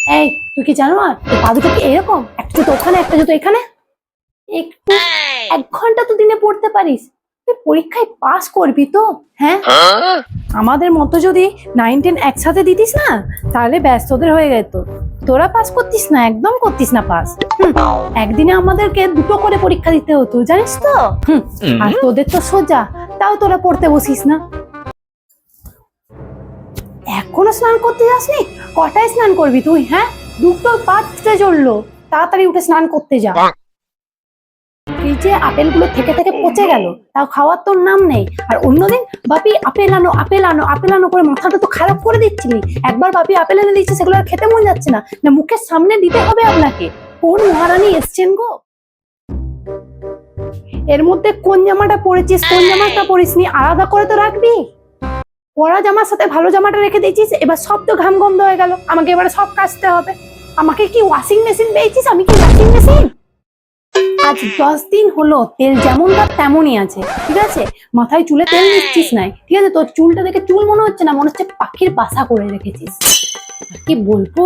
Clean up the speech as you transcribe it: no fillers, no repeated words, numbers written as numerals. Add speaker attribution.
Speaker 1: এই তুই কি জানো আর এই পা দুটো কি এরকম, একটা জুতো ওখানে একটা জুতো এখানে? একটু 1 ঘন্টা তো দিনে পড়তে পারিস, তুই পরীক্ষায় পাস করবি তো? হ্যাঁ, আমাদের মতো যদি 9-10 একসাথে দিতিস না তাহলে ব্যাস তোদের হয়ে যেত। তোরা পাস করতিস না, একদম করতিস না পাস। একদিনে আমাদেরকে 2টো করে পরীক্ষা দিতে হতো, জানিস তো? আর তোদের তো সোজা, তাও তোরা পড়তে বসিস না। এখনো স্নান করতে যাসনি? কটায় স্নান করবি তুই? হ্যাঁ, 2:05 চললো, তাড়াতাড়ি উঠে স্নান করতে যা। ফ্রিজে আপেল গুলো থেকে থেকে পচে গেল, তাও খাওয়ার তোর নাম নেই। আর অন্যদিন বাপি আপেল আনো আপেল আনো আপেল আনো করে মাথাটা তো খারাপ করে দিচ্ছিলি। একবার বাপি আপেল এনে দিচ্ছে, সেগুলো আর খেতে মন যাচ্ছে না, না মুখের সামনে দিতে হবে আপনাকে। কোন মহারানী এসছেন গো? এর মধ্যে কোন জামাটা পরেছিস, কোন জামাটা পরিসনি আলাদা করে তো রাখবি। পরা জামার সাথে ভালো জামাটা রেখে দিয়েছিস, এবার সব তো ঘাম গন্ধ হয়ে গেল, আমাকে এবারে সব কাচতে হবে। আমাকে কি ওয়াশিং মেশিন পেয়েছিস? আমি কি ওয়াশিং মেশিন? আজ 10 দিন হলো তেল যেমন তার তেমনই আছে, ঠিক আছে? মাথায় চুলে তেল দিচ্ছিস নাই, ঠিক আছে? তোর চুলটা দেখে চুল মনে হচ্ছে না, মনে হচ্ছে পাখির বাসা করে রেখেছিস। কি বলবো।